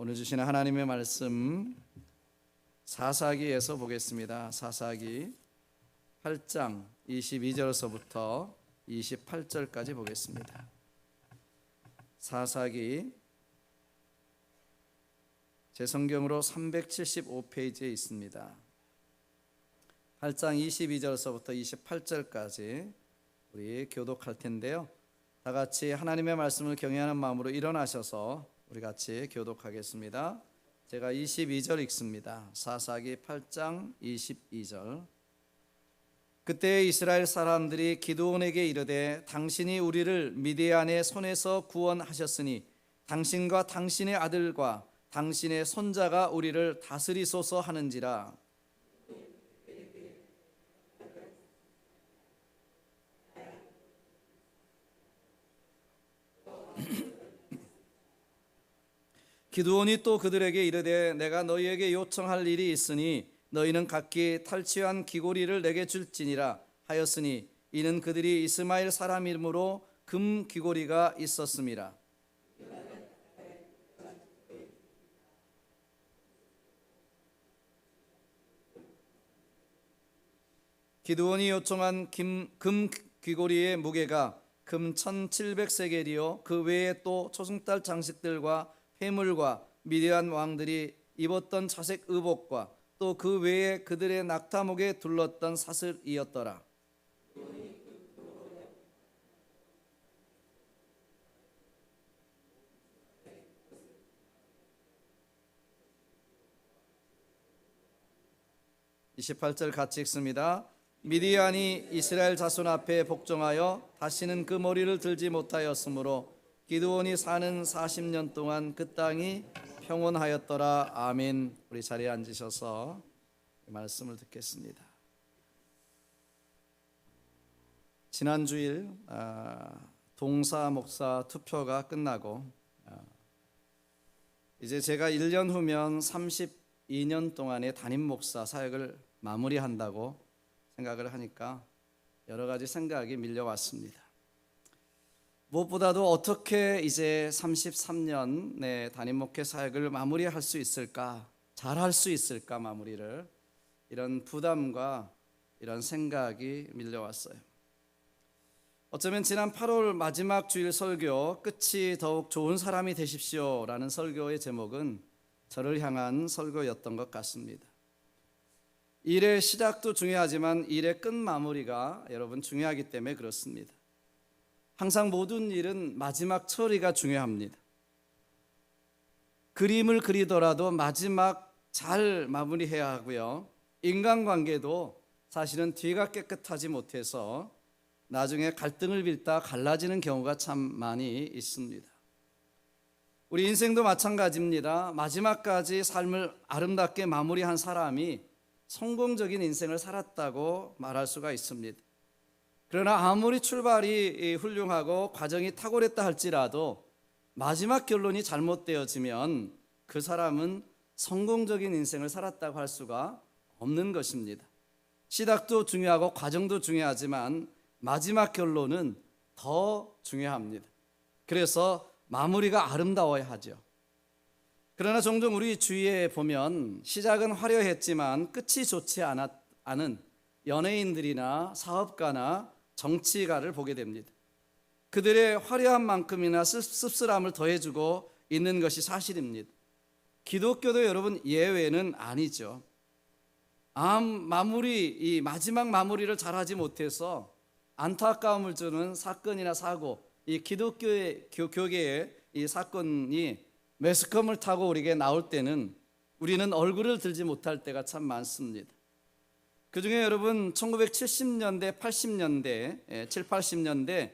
오늘 주시는 하나님의 말씀 사사기에서 보겠습니다. 사사기 8장 22절서부터 28절까지 보겠습니다. 사사기 제 성경으로 375페이지에 있습니다. 8장 22절서부터 28절까지 우리 교독할 텐데요. 다 같이 하나님의 말씀을 경외하는 마음으로 일어나셔서 우리 같이 교독하겠습니다. 제가 22절 읽습니다. 사사기 8장 22절. 그때 이스라엘 사람들이 기드온에게 이르되 당신이 우리를 미디안의 손에서 구원하셨으니 당신과 당신의 아들과 당신의 손자가 우리를 다스리소서 하는지라. 기드온이 또 그들에게 이르되 내가 너희에게 요청할 일이 있으니 너희는 각기 탈취한 귀고리를 내게 줄지니라 하였으니 이는 그들이 이스마엘 사람 이름으로 금 귀고리가 있었음이라. 기드온이 요청한 금 귀고리의 무게가 금 1700세겔이요 그 외에 또 초승달 장식들과 해물과 미디안 왕들이 입었던 자색 의복과 또 그 외에 그들의 낙타목에 둘렀던 사슬이었더라. (28절) 같이 읽습니다. 미디안이 이스라엘 자손 앞에 복종하여 다시는 그 머리를 들지 못하였으므로 기드온이 사는 40년 동안 그 땅이 평온하였더라. 아멘. 우리 자리에 앉으셔서 말씀을 듣겠습니다. 지난 주일 동사 목사 투표가 끝나고 이제 제가 1년 후면 32년 동안의 담임 목사 사역을 마무리한다고 생각을 하니까 여러 가지 생각이 밀려왔습니다. 무엇보다도 어떻게 이제 33년 내 담임 목회 사역을 마무리할 수 있을까, 잘할 수 있을까 마무리를, 이런 부담과 이런 생각이 밀려왔어요. 어쩌면 지난 8월 마지막 주일 설교 끝이 더욱 좋은 사람이 되십시오라는 설교의 제목은 저를 향한 설교였던 것 같습니다. 일의 시작도 중요하지만 일의 끝 마무리가 여러분 중요하기 때문에 그렇습니다. 항상 모든 일은 마지막 처리가 중요합니다. 그림을 그리더라도 마지막 잘 마무리해야 하고요. 인간관계도 사실은 뒤가 깨끗하지 못해서 나중에 갈등을 빚다 갈라지는 경우가 참 많이 있습니다. 우리 인생도 마찬가지입니다. 마지막까지 삶을 아름답게 마무리한 사람이 성공적인 인생을 살았다고 말할 수가 있습니다. 그러나 아무리 출발이 훌륭하고 과정이 탁월했다 할지라도 마지막 결론이 잘못되어지면 그 사람은 성공적인 인생을 살았다고 할 수가 없는 것입니다. 시작도 중요하고 과정도 중요하지만 마지막 결론은 더 중요합니다. 그래서 마무리가 아름다워야 하죠. 그러나 종종 우리 주위에 보면 시작은 화려했지만 끝이 좋지 않은 연예인들이나 사업가나 정치가를 보게 됩니다. 그들의 화려한 만큼이나 씁쓸함을 더해주고 있는 것이 사실입니다. 기독교도 여러분 예외는 아니죠. 이 마지막 마무리를 잘하지 못해서 안타까움을 주는 사건이나 사고, 이 기독교의 교계의 이 사건이 매스컴을 타고 우리에게 나올 때는 우리는 얼굴을 들지 못할 때가 참 많습니다. 그 중에 여러분 1970년대, 80년대, 7, 80년대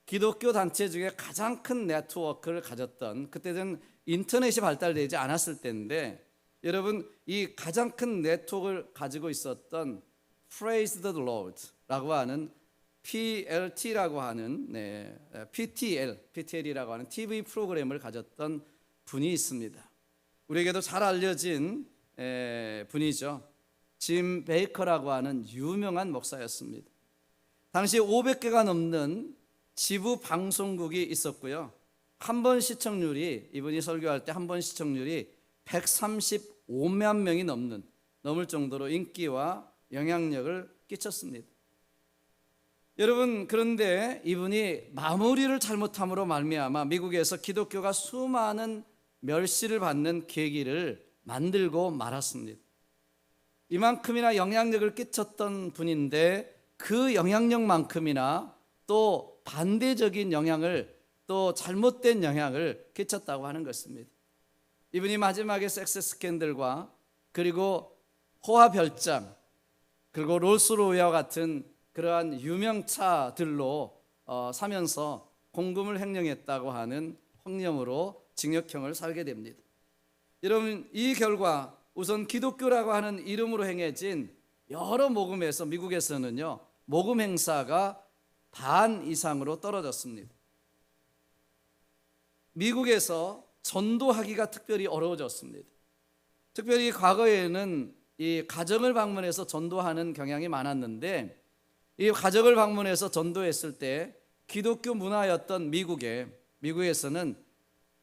기독교 단체 중에 가장 큰 네트워크를 가졌던, 그때는 인터넷이 발달되지 않았을 때인데 여러분 이 가장 큰 네트워크를 가지고 있었던 Praise the Lord라고 하는 PLT라고 하는 PTL이라고 하는 TV 프로그램을 가졌던 분이 있습니다. 우리에게도 잘 알려진 분이죠. 짐 베이커라고 하는 유명한 목사였습니다. 당시 500개가 넘는 지부 방송국이 있었고요. 한 번 시청률이, 이분이 설교할 때 한 번 시청률이 135만 명이 넘을 정도로 인기와 영향력을 끼쳤습니다. 여러분, 그런데 이분이 마무리를 잘못함으로 말미암아 미국에서 기독교가 수많은 멸시를 받는 계기를 만들고 말았습니다. 이만큼이나 영향력을 끼쳤던 분인데 그 영향력만큼이나 또 반대적인 영향을, 또 잘못된 영향을 끼쳤다고 하는 것입니다. 이분이 마지막에 섹스 스캔들과 그리고 호화 별장 그리고 롤스로이와 같은 그러한 유명차들로 사면서 공금을 횡령했다고 하는 황령으로 징역형을 살게 됩니다. 여러분, 이 결과 우선 기독교라고 하는 이름으로 행해진 여러 모금에서 미국에서는요, 모금 행사가 반 이상으로 떨어졌습니다. 미국에서 전도하기가 특별히 어려워졌습니다. 특별히 과거에는 이 가정을 방문해서 전도하는 경향이 많았는데, 이 가정을 방문해서 전도했을 때 기독교 문화였던 미국에서는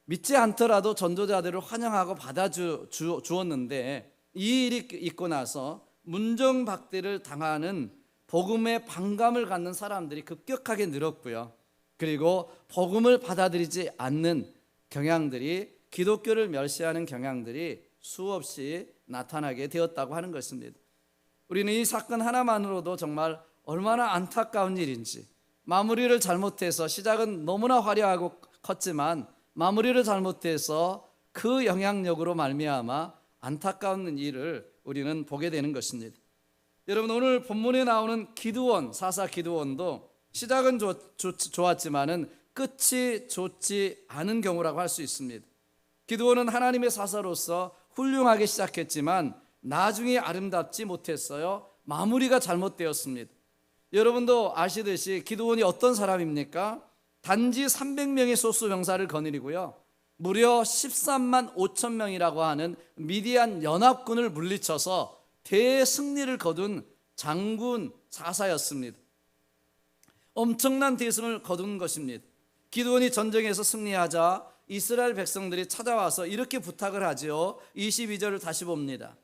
믿지 않더라도 전도자들을 환영하고 받아주었는데, 이 일이 있고 나서 문정박대를 당하는 복음에 반감을 갖는 사람들이 급격하게 늘었고요. 그리고 복음을 받아들이지 않는 경향들이, 기독교를 멸시하는 경향들이 수없이 나타나게 되었다고 하는 것입니다. 우리는 이 사건 하나만으로도 정말 얼마나 안타까운 일인지, 마무리를 잘못해서, 시작은 너무나 화려하고 컸지만 마무리를 잘못해서 그 영향력으로 말미암아 안타까운 일을 우리는 보게 되는 것입니다. 여러분, 오늘 본문에 나오는 기드온, 사사 기드온도 시작은 좋았지만은 끝이 좋지 않은 경우라고 할 수 있습니다. 기드온은 하나님의 사사로서 훌륭하게 시작했지만 나중에 아름답지 못했어요. 마무리가 잘못되었습니다. 여러분도 아시듯이 기드온이 어떤 사람입니까? 단지 300명의 소수병사를 거느리고요, 무려 13만 5천 명이라고 하는 미디안 연합군을 물리쳐서 대승리를 거둔 장군 사사였습니다. 엄청난 대승을 거둔 것입니다. 기드온이 전쟁에서 승리하자 이스라엘 백성들이 찾아와서 이렇게 부탁을 하죠. 22절을 다시 봅니다.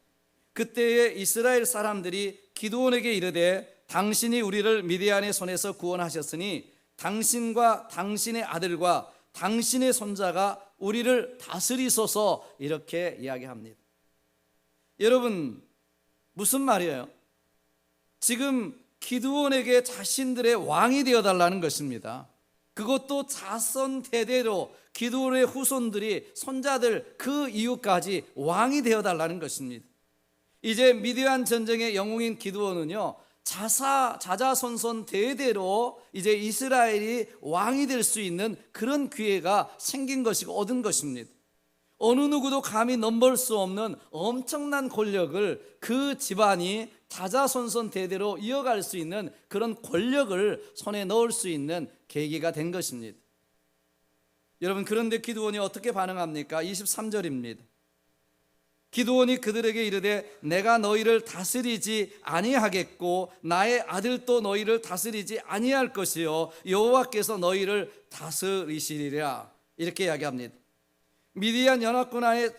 그때에 이스라엘 사람들이 기드온에게 이르되, 당신이 우리를 미디안의 손에서 구원하셨으니 당신과 당신의 아들과 당신의 손자가 우리를 다스리소서, 이렇게 이야기합니다. 여러분, 무슨 말이에요? 지금 기드온에게 자신들의 왕이 되어달라는 것입니다. 그것도 자손 대대로 기드온의 후손들이, 손자들, 그 이후까지 왕이 되어달라는 것입니다. 이제 미디안 전쟁의 영웅인 기드온은요, 자자손손 대대로 이제 이스라엘이 왕이 될 수 있는 그런 기회가 생긴 것이고 얻은 것입니다. 어느 누구도 감히 넘볼 수 없는 엄청난 권력을, 그 집안이 자자손손 대대로 이어갈 수 있는 그런 권력을 손에 넣을 수 있는 계기가 된 것입니다. 여러분, 그런데 기드온이 어떻게 반응합니까? 23절입니다. 기드온이 그들에게 이르되, 내가 너희를 다스리지 아니하겠고 나의 아들도 너희를 다스리지 아니할 것이요 여호와께서 너희를 다스리시리라, 이렇게 이야기합니다. 미디안 연합군과의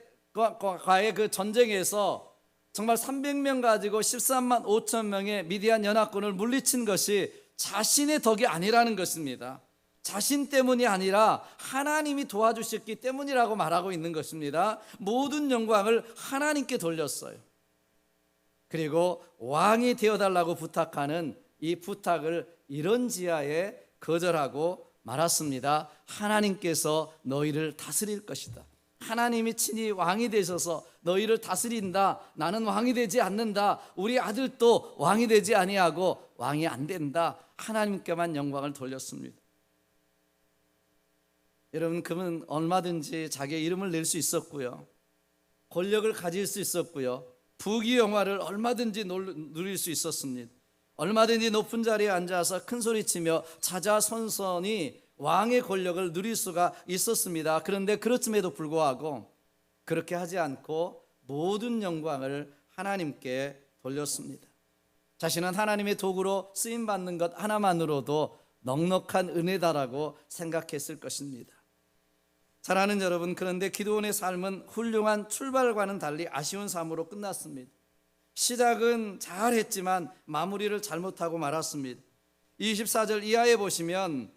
그 전쟁에서 정말 300명 가지고 13만 5천 명의 미디안 연합군을 물리친 것이 자신의 덕이 아니라는 것입니다. 자신 때문이 아니라 하나님이 도와주셨기 때문이라고 말하고 있는 것입니다. 모든 영광을 하나님께 돌렸어요. 그리고 왕이 되어달라고 부탁하는 이 부탁을 이런지하에 거절하고 말았습니다. 하나님께서 너희를 다스릴 것이다. 하나님이 친히 왕이 되셔서 너희를 다스린다. 나는 왕이 되지 않는다. 우리 아들도 왕이 되지 아니하고 왕이 안 된다. 하나님께만 영광을 돌렸습니다. 여러분, 그는 얼마든지 자기의 이름을 낼 수 있었고요, 권력을 가질 수 있었고요, 부귀영화를 얼마든지 누릴 수 있었습니다. 얼마든지 높은 자리에 앉아서 큰 소리치며 자자손손이 왕의 권력을 누릴 수가 있었습니다. 그런데 그렇음에도 불구하고 그렇게 하지 않고 모든 영광을 하나님께 돌렸습니다. 자신은 하나님의 도구로 쓰임받는 것 하나만으로도 넉넉한 은혜다라고 생각했을 것입니다. 사랑하는 여러분, 그런데 기드온의 삶은 훌륭한 출발과는 달리 아쉬운 삶으로 끝났습니다. 시작은 잘했지만 마무리를 잘못하고 말았습니다. 24절 이하에 보시면,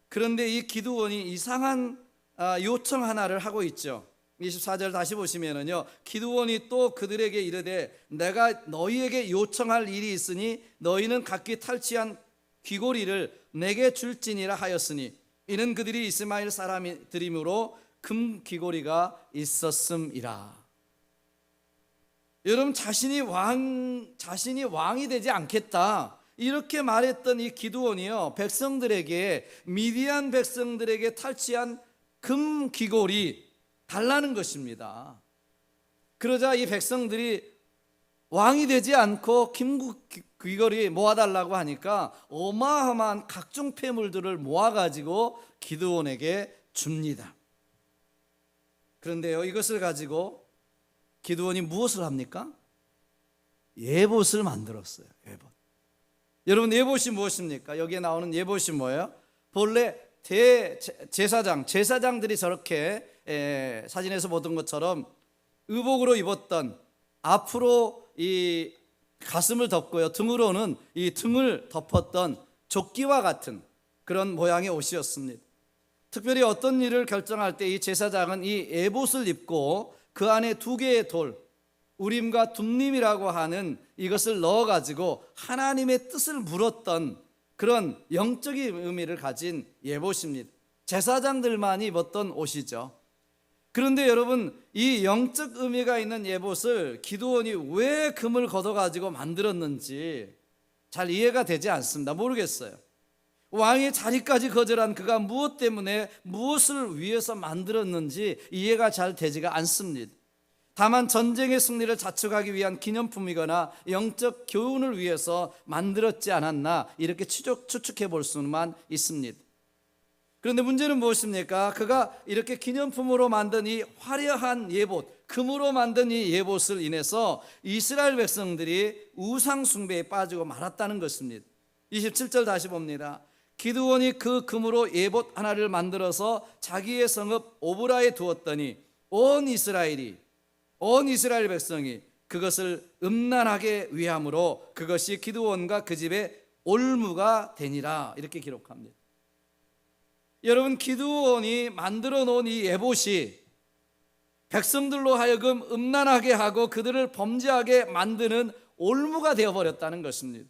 그런데 이 기드온이 이상한 요청 하나를 하고 있죠. 24절 다시 보시면은요, 기드온이 또 그들에게 이르되 내가 너희에게 요청할 일이 있으니 너희는 각기 탈취한 귀고리를 내게 줄지니라 하였으니 이는 그들이 이스마엘 사람들이므로 금 귀고리가 있었음이라. 여러분, 자신이 왕이 되지 않겠다 이렇게 말했던 이 기드온이요, 백성들에게, 미디안 백성들에게 탈취한 금 귀고리 달라는 것입니다. 그러자 이 백성들이 왕이 되지 않고 금 귀고리 모아달라고 하니까 어마어마한 각종 폐물들을 모아가지고 기드온에게 줍니다. 그런데요, 이것을 가지고 기드온이 무엇을 합니까? 예봇을 만들었어요. 예봇. 여러분, 예봇이 무엇입니까? 여기에 나오는 예봇이 뭐예요? 본래 제사장들이 저렇게 사진에서 보던 것처럼 의복으로 입었던, 앞으로 이 가슴을 덮고요, 등으로는 이 등을 덮었던 조끼와 같은 그런 모양의 옷이었습니다. 특별히 어떤 일을 결정할 때 이 제사장은 이 에봇을 입고 그 안에 두 개의 돌, 우림과 둠림이라고 하는 이것을 넣어가지고 하나님의 뜻을 물었던 그런 영적인 의미를 가진 예봇입니다. 제사장들만이 입었던 옷이죠. 그런데 여러분, 이 영적 의미가 있는 예봇을 기드온이 왜 금을 걷어가지고 만들었는지 잘 이해가 되지 않습니다. 모르겠어요. 왕의 자리까지 거절한 그가 무엇 때문에, 무엇을 위해서 만들었는지 이해가 잘 되지가 않습니다. 다만 전쟁의 승리를 자축하기 위한 기념품이거나 영적 교훈을 위해서 만들었지 않았나 이렇게 추측해 볼 수만 있습니다. 그런데 문제는 무엇입니까? 그가 이렇게 기념품으로 만든 이 화려한 예봇, 금으로 만든 이 예봇을 인해서 이스라엘 백성들이 우상 숭배에 빠지고 말았다는 것입니다. 27절 다시 봅니다. 기드온이 그 금으로 예봇 하나를 만들어서 자기의 성읍 오브라에 두었더니 온 이스라엘 백성이 그것을 음란하게 위함으로 그것이 기드온과 그 집의 올무가 되니라. 이렇게 기록합니다. 여러분, 기드온이 만들어 놓은 이 예봇이 백성들로 하여금 음란하게 하고 그들을 범죄하게 만드는 올무가 되어버렸다는 것입니다.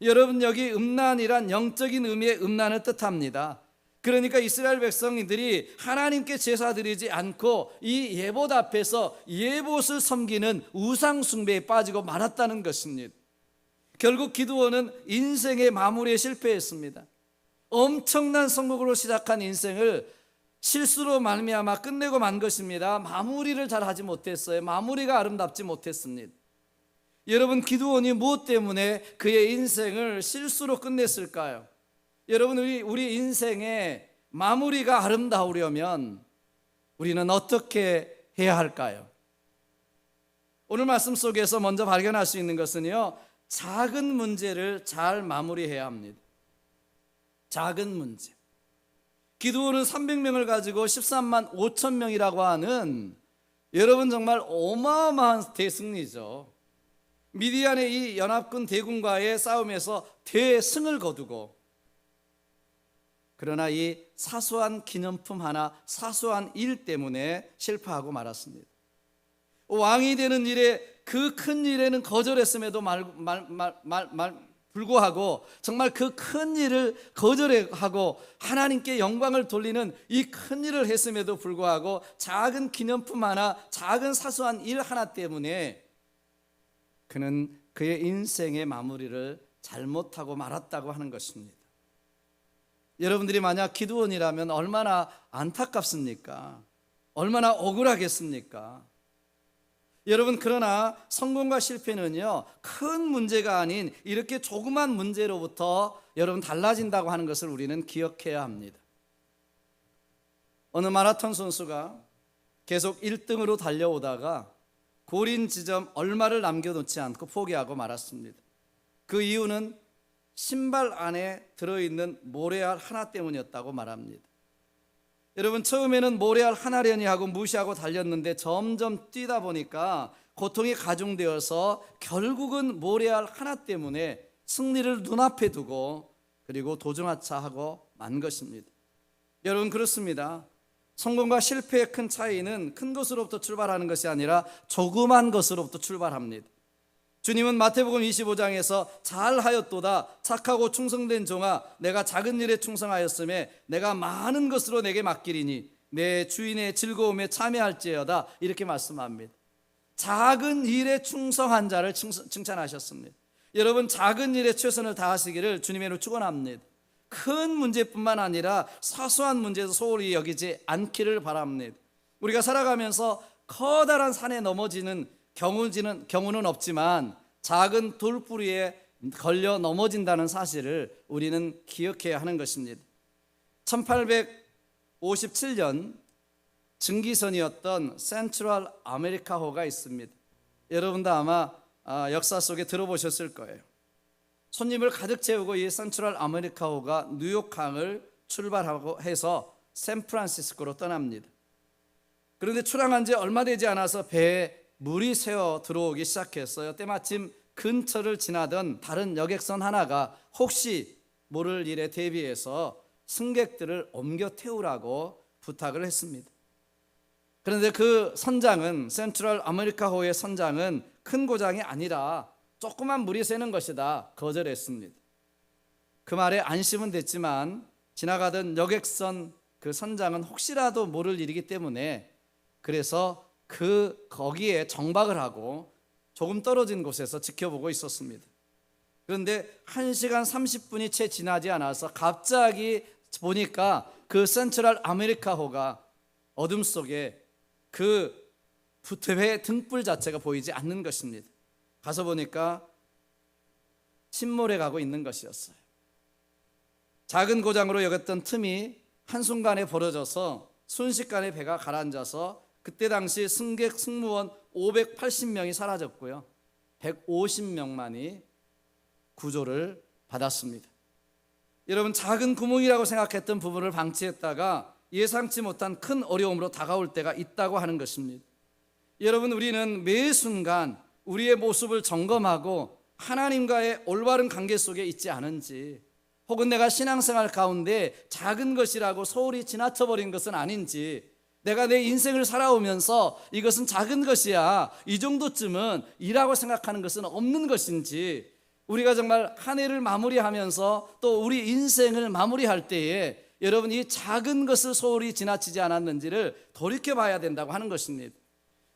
여러분, 여기 음란이란 영적인 의미의 음란을 뜻합니다. 그러니까 이스라엘 백성들이 하나님께 제사 드리지 않고 이 예봇 앞에서 예봇을 섬기는 우상 숭배에 빠지고 말았다는 것입니다. 결국 기드온은 인생의 마무리에 실패했습니다. 엄청난 성공으로 시작한 인생을 실수로 말미암아 끝내고 만 것입니다. 마무리를 잘 하지 못했어요. 마무리가 아름답지 못했습니다. 여러분, 기드온이 무엇 때문에 그의 인생을 실수로 끝냈을까요? 여러분, 우리 인생의 마무리가 아름다우려면 우리는 어떻게 해야 할까요? 오늘 말씀 속에서 먼저 발견할 수 있는 것은요, 작은 문제를 잘 마무리해야 합니다. 작은 문제. 기드온은 300명을 가지고 13만 5천 명이라고 하는, 여러분, 정말 어마어마한 대승리죠. 미디안의 이 연합군 대군과의 싸움에서 대승을 거두고, 그러나 이 사소한 기념품 하나, 사소한 일 때문에 실패하고 말았습니다. 왕이 되는 일에, 그 큰 일에는 거절했음에도 불구하고 정말 그 큰 일을 거절하고 하나님께 영광을 돌리는 이 큰 일을 했음에도 불구하고 작은 기념품 하나, 작은 사소한 일 하나 때문에 그는 그의 인생의 마무리를 잘못하고 말았다고 하는 것입니다. 여러분들이 만약 기드온이라면 얼마나 안타깝습니까? 얼마나 억울하겠습니까? 여러분, 그러나 성공과 실패는요, 큰 문제가 아닌 이렇게 조그만 문제로부터 여러분 달라진다고 하는 것을 우리는 기억해야 합니다. 어느 마라톤 선수가 계속 1등으로 달려오다가 고린 지점 얼마를 남겨놓지 않고 포기하고 말았습니다. 그 이유는 신발 안에 들어있는 모래알 하나 때문이었다고 말합니다. 여러분, 처음에는 모래알 하나려니 하고 무시하고 달렸는데 점점 뛰다 보니까 고통이 가중되어서 결국은 모래알 하나 때문에 승리를 눈앞에 두고 그리고 도중하차하고 만 것입니다. 여러분, 그렇습니다. 성공과 실패의 큰 차이는 큰 것으로부터 출발하는 것이 아니라 조그만 것으로부터 출발합니다. 주님은 마태복음 25장에서 잘하였도다 착하고 충성된 종아, 내가 작은 일에 충성하였음에 내가 많은 것으로 내게 맡기리니 내 주인의 즐거움에 참여할지어다, 이렇게 말씀합니다. 작은 일에 충성한 자를 칭찬하셨습니다. 여러분, 작은 일에 최선을 다하시기를 주님으로 축원합니다. 큰 문제뿐만 아니라 사소한 문제도 소홀히 여기지 않기를 바랍니다. 우리가 살아가면서 커다란 산에 넘어지는 경우는 없지만 작은 돌뿌리에 걸려 넘어진다는 사실을 우리는 기억해야 하는 것입니다. 1857년 증기선이었던 센트럴 아메리카호가 있습니다. 여러분도 아마 역사 속에 들어보셨을 거예요. 손님을 가득 채우고 이 센트럴 아메리카호가 뉴욕항을 출발하고 해서 샌프란시스코로 떠납니다. 그런데 출항한 지 얼마 되지 않아서 배에 물이 새어 들어오기 시작했어요. 때마침 근처를 지나던 다른 여객선 하나가 혹시 모를 일에 대비해서 승객들을 옮겨 태우라고 부탁을 했습니다. 그런데 그 선장은, 센트럴 아메리카호의 선장은 큰 고장이 아니라 조그만 물이 새는 것이다 거절했습니다. 그 말에 안심은 됐지만 지나가던 여객선 그 선장은 혹시라도 모를 일이기 때문에 그래서 거기에 정박을 하고 조금 떨어진 곳에서 지켜보고 있었습니다. 그런데 1시간 30분이 채 지나지 않아서 갑자기 보니까 그 센트럴 아메리카호가 어둠 속에 그 배 등불 자체가 보이지 않는 것입니다. 가서 보니까 침몰해 가고 있는 것이었어요. 작은 고장으로 여겼던 틈이 한순간에 벌어져서 순식간에 배가 가라앉아서 그때 당시 승객 승무원 580명이 사라졌고요, 150명만이 구조를 받았습니다. 여러분, 작은 구멍이라고 생각했던 부분을 방치했다가 예상치 못한 큰 어려움으로 다가올 때가 있다고 하는 것입니다. 여러분, 우리는 매 순간 우리의 모습을 점검하고 하나님과의 올바른 관계 속에 있지 않은지, 혹은 내가 신앙생활 가운데 작은 것이라고 소홀히 지나쳐버린 것은 아닌지, 내가 내 인생을 살아오면서 이것은 작은 것이야, 이 정도쯤은 이라고 생각하는 것은 없는 것인지, 우리가 정말 한 해를 마무리하면서 또 우리 인생을 마무리할 때에 여러분, 이 작은 것을 소홀히 지나치지 않았는지를 돌이켜봐야 된다고 하는 것입니다.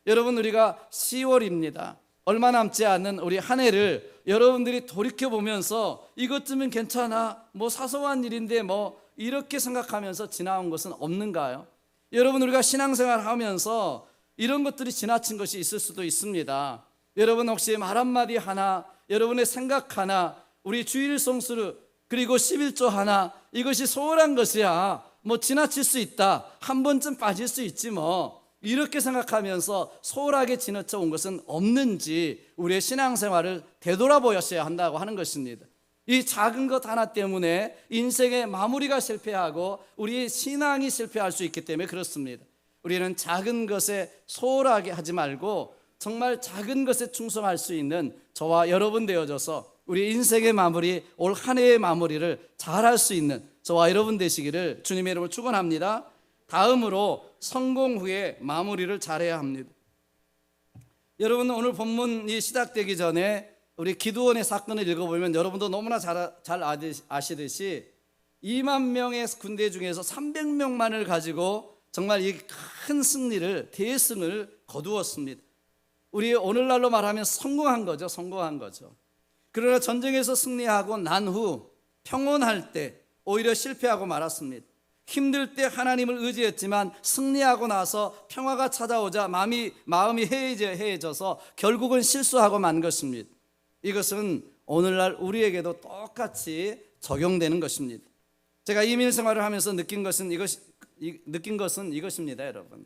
여러분, 우리가 10월입니다. 얼마 남지 않은 우리 한 해를 여러분들이 돌이켜보면서 이것쯤은 괜찮아, 뭐 사소한 일인데 뭐 이렇게 생각하면서 지나온 것은 없는가요? 여러분, 우리가 신앙생활 하면서 이런 것들이 지나친 것이 있을 수도 있습니다. 여러분, 혹시 말 한마디 하나, 여러분의 생각 하나, 우리 주일 성수 그리고 11조 하나, 이것이 소홀한 것이야, 뭐 지나칠 수 있다, 한 번쯤 빠질 수 있지 뭐, 이렇게 생각하면서 소홀하게 지나쳐 온 것은 없는지 우리의 신앙생활을 되돌아보셔야 한다고 하는 것입니다. 이 작은 것 하나 때문에 인생의 마무리가 실패하고 우리의 신앙이 실패할 수 있기 때문에 그렇습니다. 우리는 작은 것에 소홀하게 하지 말고 정말 작은 것에 충성할 수 있는 저와 여러분 되어져서 우리 인생의 마무리, 올 한 해의 마무리를 잘할 수 있는 저와 여러분 되시기를 주님의 이름으로 축원합니다. 다음으로 성공 후에 마무리를 잘해야 합니다. 여러분, 오늘 본문이 시작되기 전에 우리 기드온의 사건을 읽어보면 여러분도 너무나 잘 아시듯이 2만 명의 군대 중에서 300명만을 가지고 정말 이 큰 승리를, 대승을 거두었습니다. 우리 오늘날로 말하면 성공한 거죠. 그러나 전쟁에서 승리하고 난 후 평온할 때 오히려 실패하고 말았습니다. 힘들 때 하나님을 의지했지만 승리하고 나서 평화가 찾아오자 마음이 해해져서 결국은 실수하고 만 것입니다. 이것은 오늘날 우리에게도 똑같이 적용되는 것입니다. 제가 이민 생활을 하면서 느낀 것은 이것입니다, 여러분.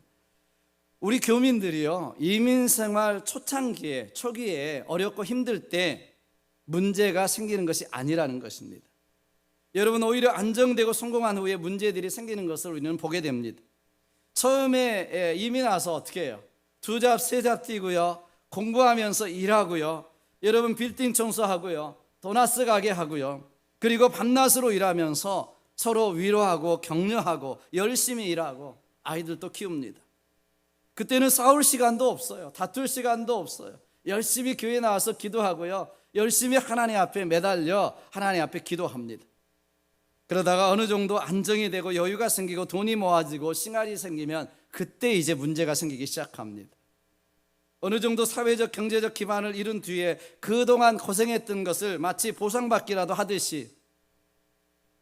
우리 교민들이요, 이민 생활 초기에 어렵고 힘들 때 문제가 생기는 것이 아니라는 것입니다. 여러분, 오히려 안정되고 성공한 후에 문제들이 생기는 것을 우리는 보게 됩니다. 처음에 이민 와서 어떻게 해요? 2잡 3잡 뛰고요, 공부하면서 일하고요, 여러분 빌딩 청소하고요, 도나스 가게 하고요, 그리고 밤낮으로 일하면서 서로 위로하고 격려하고 열심히 일하고 아이들도 키웁니다. 그때는 싸울 시간도 없어요. 다툴 시간도 없어요. 열심히 교회 나와서 기도하고요, 열심히 하나님 앞에 매달려 하나님 앞에 기도합니다. 그러다가 어느 정도 안정이 되고 여유가 생기고 돈이 모아지고 싱알이 생기면 그때 이제 문제가 생기기 시작합니다. 어느 정도 사회적 경제적 기반을 이룬 뒤에 그동안 고생했던 것을 마치 보상받기라도 하듯이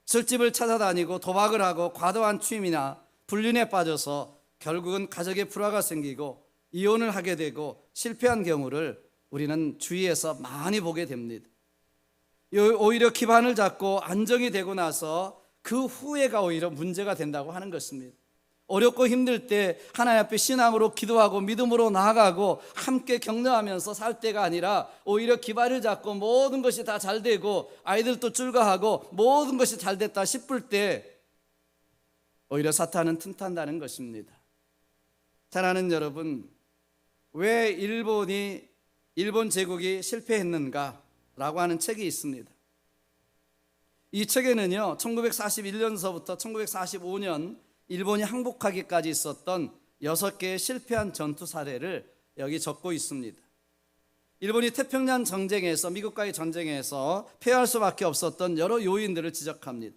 술집을 찾아다니고 도박을 하고 과도한 취미나 불륜에 빠져서 결국은 가정의 불화가 생기고 이혼을 하게 되고 실패한 경우를 우리는 주위에서 많이 보게 됩니다. 오히려 기반을 잡고 안정이 되고 나서 그 후회가 오히려 문제가 된다고 하는 것입니다. 어렵고 힘들 때 하나님 앞에 신앙으로 기도하고 믿음으로 나아가고 함께 격려하면서 살 때가 아니라 오히려 기반을 잡고 모든 것이 다 잘 되고 아이들도 출가하고 모든 것이 잘 됐다 싶을 때 오히려 사탄은 틈탄다는 것입니다. 사랑하는 여러분, 왜 일본 제국이 실패했는가라고 하는 책이 있습니다. 이 책에는요, 1941년서부터 1945년 일본이 항복하기까지 있었던 6개의 실패한 전투 사례를 여기 적고 있습니다. 일본이 태평양 전쟁에서, 미국과의 전쟁에서 패할 수밖에 없었던 여러 요인들을 지적합니다.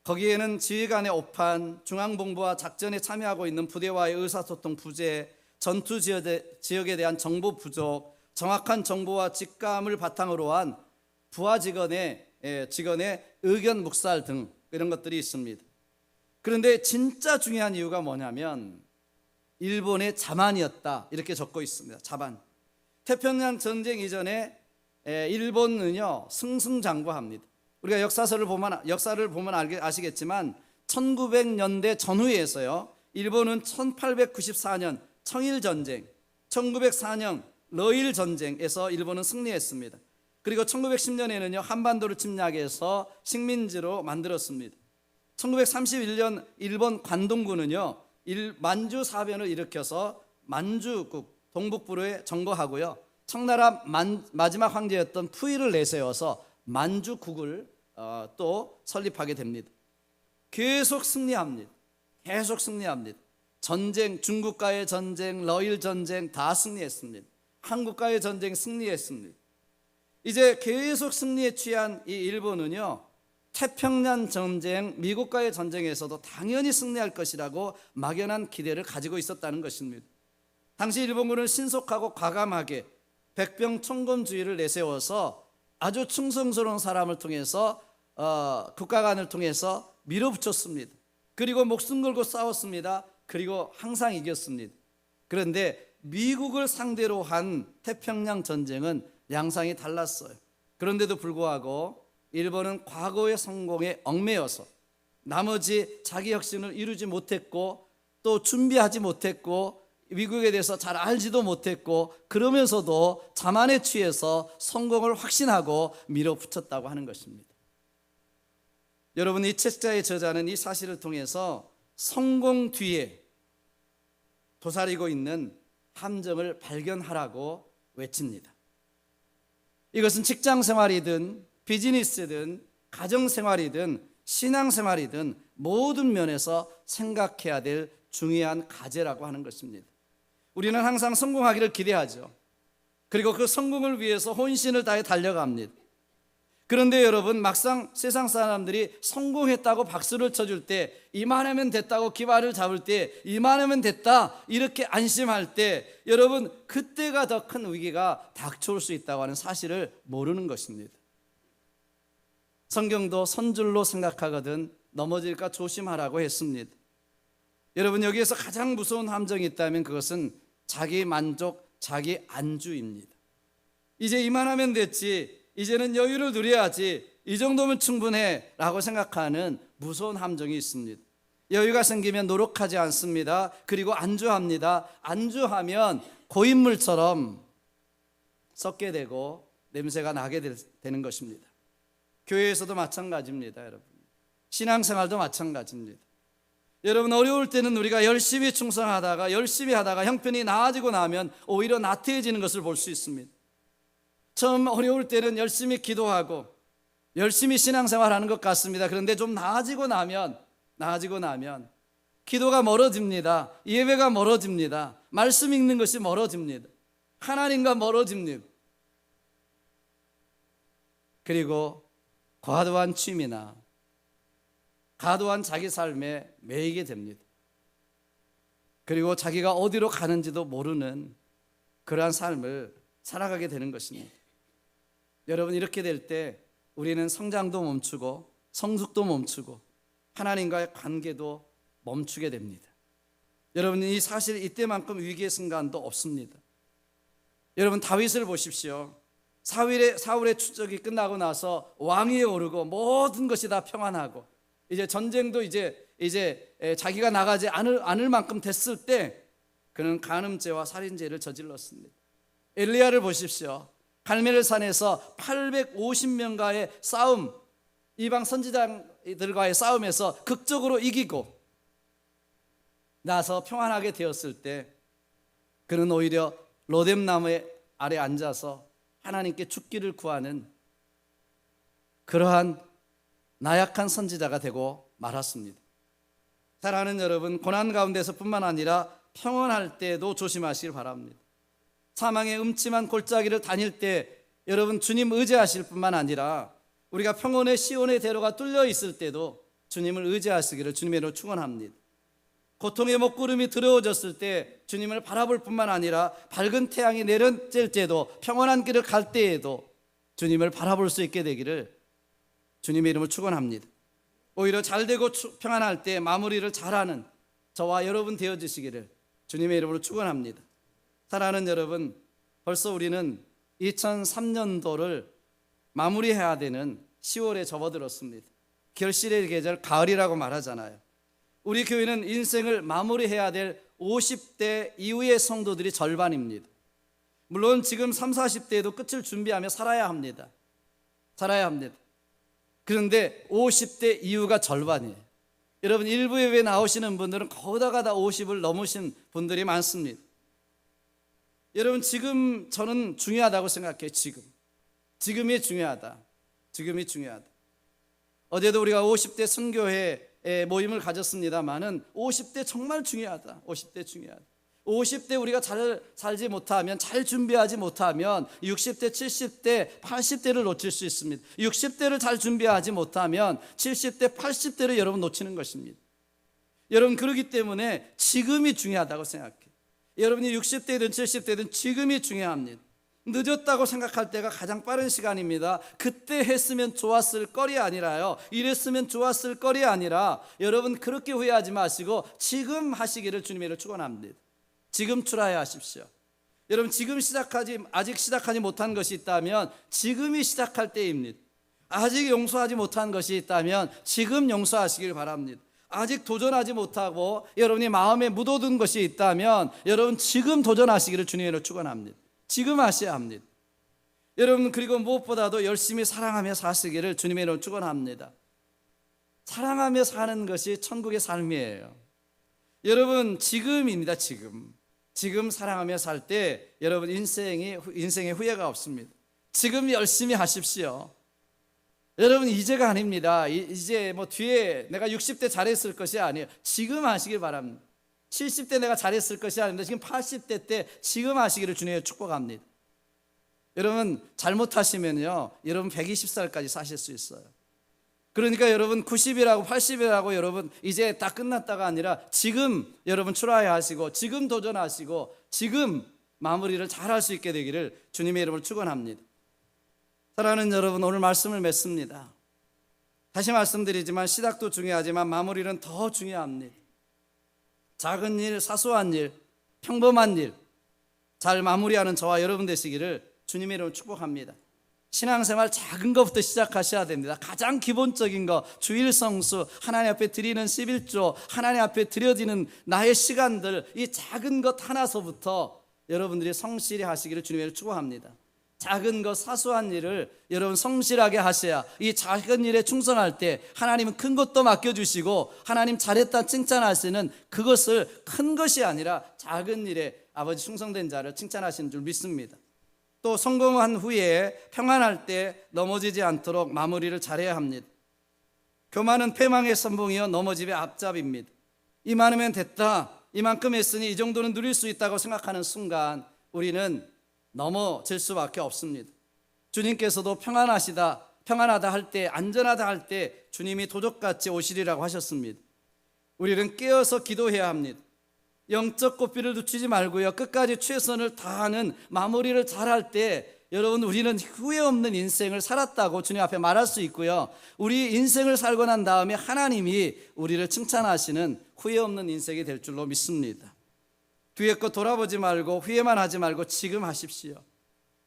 거기에는 지휘관의 오판, 중앙본부와 작전에 참여하고 있는 부대와의 의사소통 부재, 전투 지역에 대한 정보 부족, 정확한 정보와 직감을 바탕으로 한 부하 직원의 의견 묵살 등 이런 것들이 있습니다. 그런데 진짜 중요한 이유가 뭐냐면 일본의 자만이었다, 이렇게 적고 있습니다. 자만. 태평양 전쟁 이전에 일본은요 승승장구합니다. 우리가 역사를 보면 아시겠지만 1900년대 전후에서요, 일본은 1894년 청일전쟁, 1904년 러일 전쟁에서 일본은 승리했습니다. 그리고 1910년에는요 한반도를 침략해서 식민지로 만들었습니다. 1931년 일본 관동군은요 만주 사변을 일으켜서 만주국 동북부를 점거하고요, 청나라 마지막 황제였던 푸이를 내세워서 만주국을 또 설립하게 됩니다. 계속 승리합니다. 전쟁, 중국과의 전쟁, 러일 전쟁 다 승리했습니다. 한국과의 전쟁 승리했습니다. 이제 계속 승리에 취한 이 일본은요 태평양 전쟁, 미국과의 전쟁에서도 당연히 승리할 것이라고 막연한 기대를 가지고 있었다는 것입니다. 당시 일본군은 신속하고 과감하게 백병총검주의를 내세워서 아주 충성스러운 사람을 통해서 국가관을 통해서 밀어붙였습니다. 그리고 목숨 걸고 싸웠습니다. 그리고 항상 이겼습니다. 그런데 미국을 상대로 한 태평양 전쟁은 양상이 달랐어요. 그런데도 불구하고 일본은 과거의 성공에 얽매여서 나머지 자기 혁신을 이루지 못했고 또 준비하지 못했고 미국에 대해서 잘 알지도 못했고 그러면서도 자만에 취해서 성공을 확신하고 밀어붙였다고 하는 것입니다. 여러분, 이 책자의 저자는 이 사실을 통해서 성공 뒤에 도사리고 있는 함정을 발견하라고 외칩니다. 이것은 직장 생활이든 비즈니스든 가정 생활이든 신앙 생활이든 모든 면에서 생각해야 될 중요한 과제라고 하는 것입니다. 우리는 항상 성공하기를 기대하죠. 그리고 그 성공을 위해서 혼신을 다해 달려갑니다. 그런데 여러분, 막상 세상 사람들이 성공했다고 박수를 쳐줄 때, 이만하면 됐다고 기반을 잡을 때, 이만하면 됐다 이렇게 안심할 때, 여러분 그때가 더 큰 위기가 닥쳐올 수 있다고 하는 사실을 모르는 것입니다. 성경도 선줄로 생각하거든 넘어질까 조심하라고 했습니다. 여러분, 여기에서 가장 무서운 함정이 있다면 그것은 자기 만족, 자기 안주입니다. 이제 이만하면 됐지, 이제는 여유를 누려야지, 이 정도면 충분해 라고 생각하는 무서운 함정이 있습니다. 여유가 생기면 노력하지 않습니다. 그리고 안주합니다. 안주하면 고인물처럼 썩게 되고 냄새가 나게 되는 것입니다. 교회에서도 마찬가지입니다. 여러분, 신앙생활도 마찬가지입니다. 여러분, 어려울 때는 우리가 열심히 충성하다가 열심히 하다가 형편이 나아지고 나면 오히려 나태해지는 것을 볼 수 있습니다. 처음 어려울 때는 열심히 기도하고 열심히 신앙생활하는 것 같습니다. 그런데 좀 나아지고 나면 기도가 멀어집니다. 예배가 멀어집니다. 말씀 읽는 것이 멀어집니다. 하나님과 멀어집니다. 그리고 과도한 취미나 과도한 자기 삶에 매이게 됩니다. 그리고 자기가 어디로 가는지도 모르는 그러한 삶을 살아가게 되는 것입니다. 여러분, 이렇게 될 때 우리는 성장도 멈추고 성숙도 멈추고 하나님과의 관계도 멈추게 됩니다. 여러분, 이 사실 이때만큼 위기의 순간도 없습니다. 여러분, 다윗을 보십시오. 사울의 추적이 끝나고 나서 왕위에 오르고 모든 것이 다 평안하고 이제 전쟁도 이제 자기가 나가지 않을 만큼 됐을 때 그는 간음죄와 살인죄를 저질렀습니다. 엘리야를 보십시오. 갈멜산에서 850명과의 싸움, 이방 선지자들과의 싸움에서 극적으로 이기고 나서 평안하게 되었을 때 그는 오히려 로뎀나무 아래 앉아서 하나님께 죽기를 구하는 그러한 나약한 선지자가 되고 말았습니다. 사랑하는 여러분, 고난 가운데서 뿐만 아니라 평안할 때도 조심하시길 바랍니다. 사망의 음침한 골짜기를 다닐 때 여러분, 주님 의지하실 뿐만 아니라 우리가 평온의 시온의 대로가 뚫려 있을 때도 주님을 의지하시기를 주님으로 축원합니다. 고통의 먹구름이 두려워졌을 때 주님을 바라볼 뿐만 아니라 밝은 태양이 내려질 때도 평온한 길을 갈 때에도 주님을 바라볼 수 있게 되기를 주님의 이름을 축원합니다. 오히려 잘되고 평안할 때 마무리를 잘하는 저와 여러분 되어주시기를 주님의 이름으로 축원합니다. 사랑하는 여러분, 벌써 우리는 2003년도를 마무리해야 되는 10월에 접어들었습니다. 결실의 계절, 가을이라고 말하잖아요. 우리 교회는 인생을 마무리해야 될 50대 이후의 성도들이 절반입니다. 물론 지금 30, 40대에도 끝을 준비하며 살아야 합니다. 그런데 50대 이후가 절반이에요. 여러분, 일부 예배 나오시는 분들은 거기다가 다 50을 넘으신 분들이 많습니다. 여러분, 지금 저는 중요하다고 생각해요. 지금이 중요하다. 어제도 우리가 50대 선교회 모임을 가졌습니다만은 50대 정말 중요하다. 50대 우리가 잘 살지 못하면, 잘 준비하지 못하면 60대, 70대, 80대를 놓칠 수 있습니다. 60대를 잘 준비하지 못하면 70대, 80대를 여러분 놓치는 것입니다. 여러분, 그렇기 때문에 지금이 중요하다고 생각해요. 여러분이 60대든 70대든 지금이 중요합니다. 늦었다고 생각할 때가 가장 빠른 시간입니다. 그때 했으면 좋았을 거리 아니라요, 이랬으면 좋았을 거리 아니라 여러분, 그렇게 후회하지 마시고 지금 하시기를 주님의 축원합니다. 지금 출하해 하십시오. 여러분, 아직 시작하지 못한 것이 있다면 지금이 시작할 때입니다. 아직 용서하지 못한 것이 있다면 지금 용서하시길 바랍니다. 아직 도전하지 못하고 여러분이 마음에 묻어둔 것이 있다면 여러분, 지금 도전하시기를 주님으로 축원합니다. 지금 하셔야 합니다. 여러분, 그리고 무엇보다도 열심히 사랑하며 사시기를 주님으로 축원합니다. 사랑하며 사는 것이 천국의 삶이에요. 여러분, 지금입니다. 지금 사랑하며 살 때 여러분, 인생에 후회가 없습니다. 지금 열심히 하십시오. 여러분, 이제가 아닙니다. 이제 뒤에 내가 60대 잘했을 것이 아니에요. 지금 하시길 바랍니다. 70대 내가 잘했을 것이 아닌데 지금 80대 때 지금 하시기를 주님의 축복합니다. 여러분, 잘못하시면요, 여러분 120살까지 사실 수 있어요. 그러니까 여러분 90이라고 80이라고 여러분 이제 다 끝났다가 아니라 지금 여러분 출하해 하시고 지금 도전하시고 지금 마무리를 잘 할 수 있게 되기를 주님의 이름으로 축원합니다. 사랑하는 여러분, 오늘 말씀을 맺습니다. 다시 말씀드리지만 시작도 중요하지만 마무리는 더 중요합니다. 작은 일, 사소한 일, 평범한 일 잘 마무리하는 저와 여러분 되시기를 주님의 이름으로 축복합니다. 신앙생활 작은 것부터 시작하셔야 됩니다. 가장 기본적인 거, 주일 성수, 하나님 앞에 드리는 11조, 하나님 앞에 드려지는 나의 시간들, 이 작은 것 하나서부터 여러분들이 성실히 하시기를 주님의 이름으로 축복합니다. 작은 것 사소한 일을 여러분 성실하게 하셔야, 이 작은 일에 충성할 때 하나님은 큰 것도 맡겨주시고 하나님 잘했다 칭찬하시는, 그것을 큰 것이 아니라 작은 일에 아버지 충성된 자를 칭찬하시는 줄 믿습니다. 또 성공한 후에 평안할 때 넘어지지 않도록 마무리를 잘해야 합니다. 교만은 패망의 선봉이요 넘어짐의 앞잡이입니다. 이만하면 됐다, 이만큼 했으니 이 정도는 누릴 수 있다고 생각하는 순간 우리는 넘어질 수밖에 없습니다. 주님께서도 평안하다 할 때, 안전하다 할 때 주님이 도적같이 오시리라고 하셨습니다. 우리는 깨어서 기도해야 합니다. 영적 고삐를 늦추지 말고요, 끝까지 최선을 다하는 마무리를 잘할 때 여러분, 우리는 후회 없는 인생을 살았다고 주님 앞에 말할 수 있고요, 우리 인생을 살고 난 다음에 하나님이 우리를 칭찬하시는 후회 없는 인생이 될 줄로 믿습니다. 뒤에 거 돌아보지 말고 후회만 하지 말고 지금 하십시오.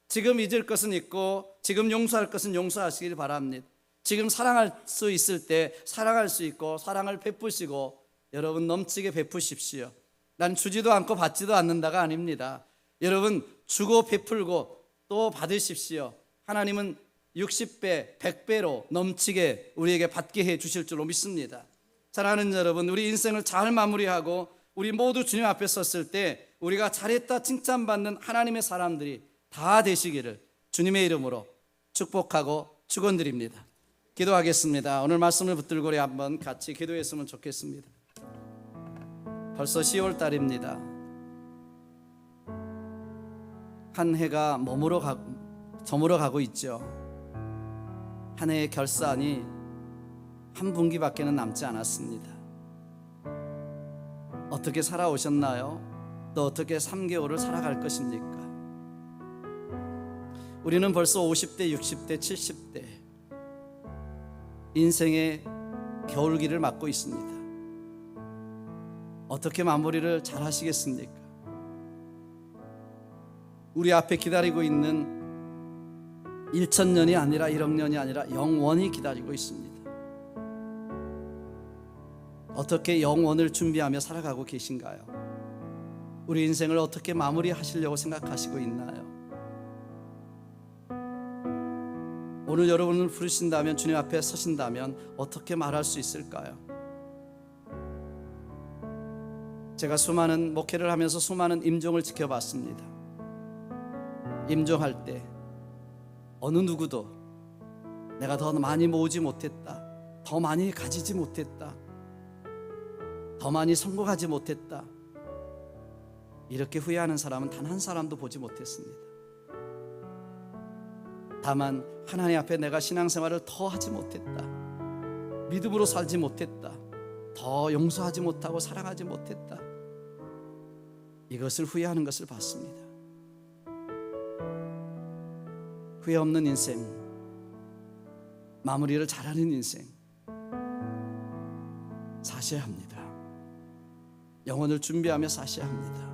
지금 잊을 것은 잊고 지금 용서할 것은 용서하시길 바랍니다. 지금 사랑할 수 있을 때 사랑할 수 있고 사랑을 베푸시고 여러분 넘치게 베푸십시오. 난 주지도 않고 받지도 않는다가 아닙니다. 여러분, 주고 베풀고 또 받으십시오. 하나님은 60배, 100배로 넘치게 우리에게 받게 해 주실 줄로 믿습니다. 사랑하는 여러분, 우리 인생을 잘 마무리하고 우리 모두 주님 앞에 섰을 때 우리가 잘했다 칭찬받는 하나님의 사람들이 다 되시기를 주님의 이름으로 축복하고 축원드립니다. 기도하겠습니다. 오늘 말씀을 붙들고 우리 한번 같이 기도했으면 좋겠습니다. 벌써 10월 달입니다. 한 해가 저물어 가고 있죠. 한 해의 결산이 한 분기밖에는 남지 않았습니다. 어떻게 살아오셨나요? 또 어떻게 3개월을 살아갈 것입니까? 우리는 벌써 50대, 60대, 70대 인생의 겨울기를 맞고 있습니다. 어떻게 마무리를 잘 하시겠습니까? 우리 앞에 기다리고 있는 1,000년이 아니라 1억 년이 아니라 영원히 기다리고 있습니다. 어떻게 영원을 준비하며 살아가고 계신가요? 우리 인생을 어떻게 마무리하시려고 생각하시고 있나요? 오늘 여러분을 부르신다면, 주님 앞에 서신다면 어떻게 말할 수 있을까요? 제가 수많은 목회를 하면서 수많은 임종을 지켜봤습니다. 임종할 때 어느 누구도 내가 더 많이 모으지 못했다, 더 많이 가지지 못했다, 더 많이 성공하지 못했다, 이렇게 후회하는 사람은 단 한 사람도 보지 못했습니다. 다만 하나님 앞에 내가 신앙생활을 더 하지 못했다, 믿음으로 살지 못했다, 더 용서하지 못하고 사랑하지 못했다, 이것을 후회하는 것을 봤습니다. 후회 없는 인생, 마무리를 잘하는 인생 사셔야 합니다. 영혼을 준비하며 사셔야 합니다.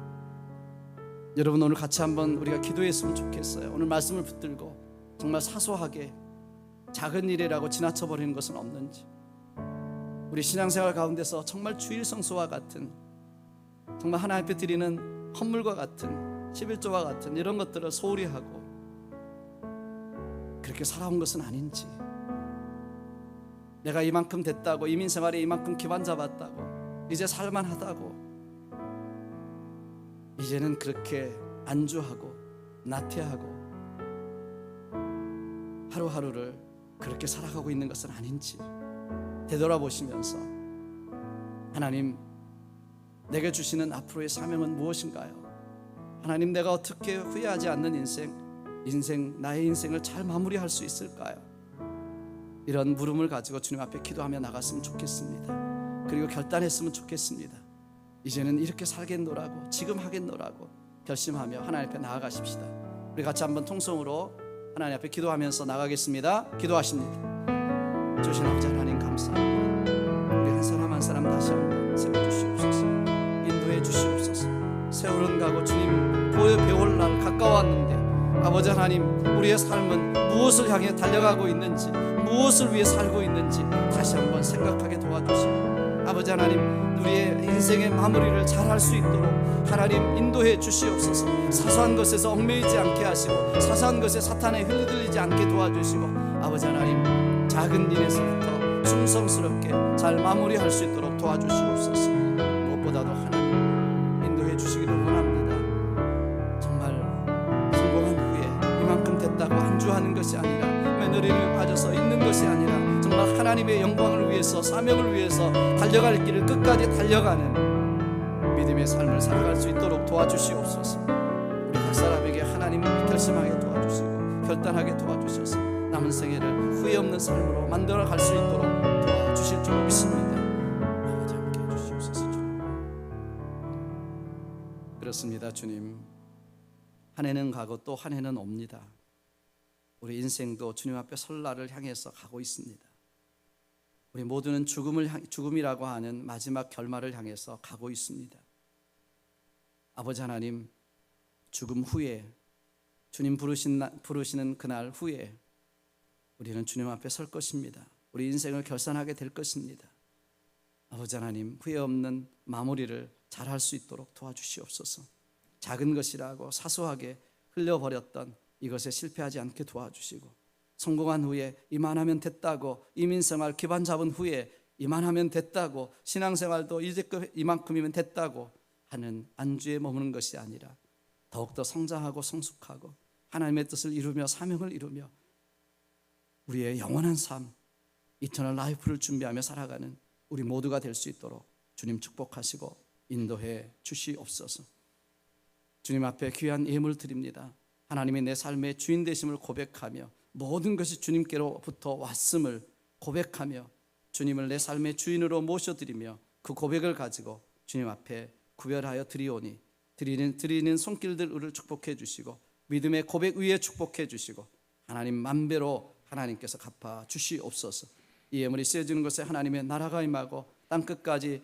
여러분, 오늘 같이 한번 우리가 기도했으면 좋겠어요. 오늘 말씀을 붙들고 정말 사소하게 작은 일이라고 지나쳐버리는 것은 없는지, 우리 신앙생활 가운데서 정말 주일 성수와 같은, 정말 하나님 앞에 드리는 헌물과 같은, 11조와 같은 이런 것들을 소홀히 하고 그렇게 살아온 것은 아닌지, 내가 이만큼 됐다고, 이민생활에 이만큼 기반 잡았다고, 이제 살만하다고 이제는 그렇게 안주하고 나태하고 하루하루를 그렇게 살아가고 있는 것은 아닌지 되돌아보시면서, 하나님, 내게 주시는 앞으로의 사명은 무엇인가요? 하나님, 내가 어떻게 후회하지 않는 나의 인생을 잘 마무리할 수 있을까요? 이런 물음을 가지고 주님 앞에 기도하며 나갔으면 좋겠습니다. 그리고 결단했으면 좋겠습니다. 이제는 이렇게 살겠노라고, 지금 하겠노라고 결심하며 하나님 앞에 나아가십시다. 우리 같이 한번 통성으로 하나님 앞에 기도하면서 나가겠습니다. 기도하십니다. 주신 아버지 하나님, 감사합니다. 우리 한 사람 한 사람 다시 한번 세워주시옵소서, 인도해 주시옵소서. 세월은 가고 주님 보여 배울 날 가까웠는데, 아버지 하나님, 우리의 삶은 무엇을 향해 달려가고 있는지, 무엇을 위해 살고 있는지 다시 한번 생각하게 도와주시고, 아버지 하나님, 우리의 인생의 마무리를 잘할 수 있도록 하나님 인도해 주시옵소서. 사소한 것에서 얽매이지 않게 하시고 사소한 것에 사탄에 흘러들리지 않게 도와주시고 아버지 하나님, 작은 일에서부터 충성스럽게 잘 마무리할 수 있도록 도와주시옵소서. 무엇보다도 하나님 인도해 주시기를 원합니다. 정말 성공한 후에 이만큼 됐다고 안주하는 것이 아니라, 며느리를 빠져서 있는 것이 아니라, 정말 하나님의 영광을 위해서, 사명을 위해서 달려갈 길을 끝까지 달려가는 믿음의 삶을 살아갈 수 있도록 도와주시옵소서. 우리 각 사람에게 하나님을 결심하게 도와주시고 결단하게 도와주셔서 남은 생애를 후회 없는 삶으로 만들어 갈 수 있도록 도와주실 줄 믿습니다. 아버지 함께 해주시옵소서. 주님, 그렇습니다. 주님, 한 해는 가고 또 한 해는 옵니다. 우리 인생도 주님 앞에 설날을 향해서 가고 있습니다. 우리 모두는 죽음이라고 하는 마지막 결말을 향해서 가고 있습니다. 아버지 하나님, 죽음 후에, 주님 부르시는 그날 후에 우리는 주님 앞에 설 것입니다. 우리 인생을 결산하게 될 것입니다. 아버지 하나님, 후회 없는 마무리를 잘할 수 있도록 도와주시옵소서. 작은 것이라고 사소하게 흘려버렸던 이것에 실패하지 않게 도와주시고, 성공한 후에 이만하면 됐다고, 이민생활 기반 잡은 후에 이만하면 됐다고, 신앙생활도 이제껏 이만큼이면 됐다고 하는 안주에 머무는 것이 아니라 더욱더 성장하고 성숙하고 하나님의 뜻을 이루며 사명을 이루며 우리의 영원한 삶, 이터널 라이프를 준비하며 살아가는 우리 모두가 될 수 있도록 주님 축복하시고 인도해 주시옵소서. 주님 앞에 귀한 예물 드립니다. 하나님이 내 삶의 주인 되심을 고백하며 모든 것이 주님께로부터 왔음을 고백하며 주님을 내 삶의 주인으로 모셔드리며 그 고백을 가지고 주님 앞에 구별하여 드리오니, 드리는 손길들을 축복해 주시고 믿음의 고백 위에 축복해 주시고 하나님 만배로 하나님께서 갚아 주시옵소서. 이 예물이 쓰여지는 것에 하나님의 나라가 임하고 땅끝까지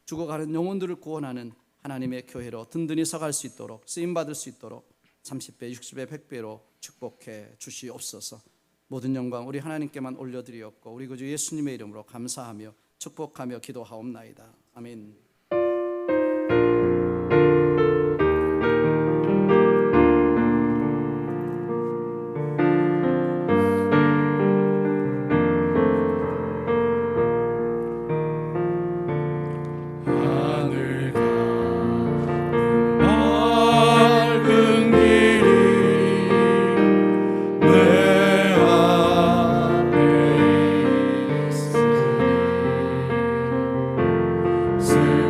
죽어가는 영혼들을 구원하는 하나님의 교회로 든든히 서갈 수 있도록, 쓰임받을 수 있도록 30배, 60배, 100배로 축복해 주시옵소서. 모든 영광 우리 하나님께만 올려드리옵고 우리 구주 예수님의 이름으로 감사하며 축복하며 기도하옵나이다. 아멘. 주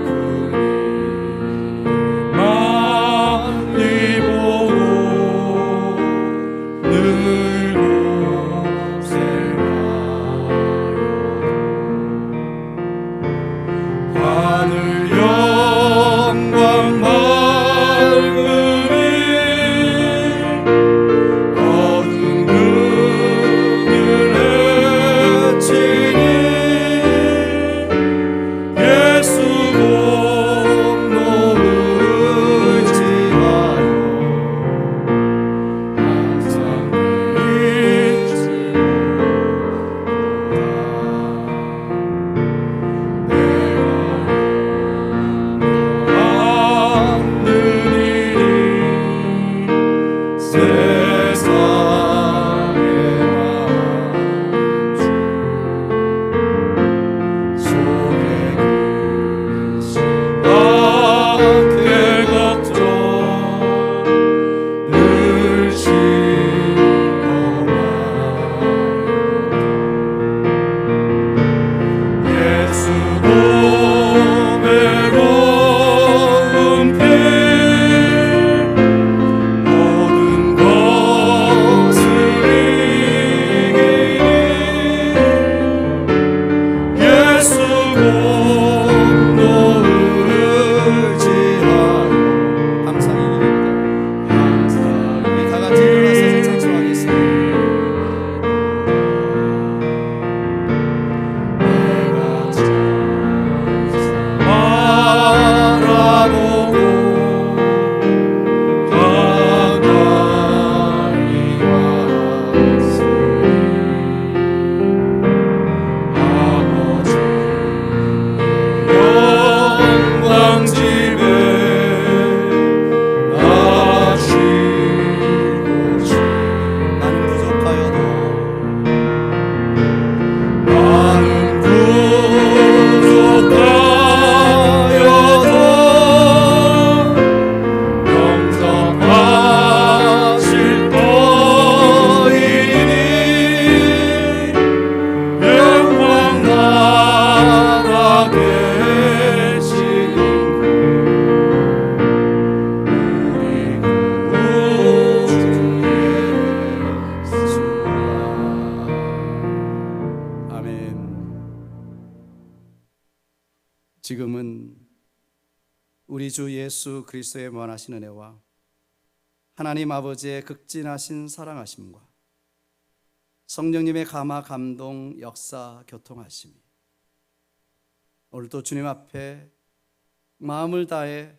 우리 주 예수 그리스도의 무한하신 은혜와 하나님 아버지의 극진하신 사랑하심과 성령님의 감화 감동 역사 교통하심이 오늘도 주님 앞에 마음을 다해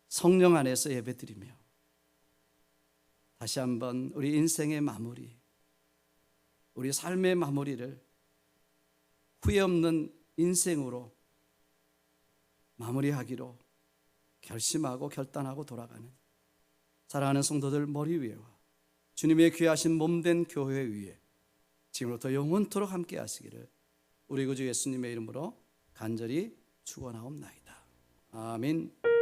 성령 안에서 예배드리며 다시 한번 우리 인생의 마무리, 우리 삶의 마무리를 후회 없는 인생으로 마무리하기로 결심하고 결단하고 돌아가는 사랑하는 성도들 머리 위에와 주님의 귀하신 몸된 교회 위에 지금부터 영원토록 함께 하시기를 우리 구주 예수님의 이름으로 간절히 축원하옵나이다. 아멘.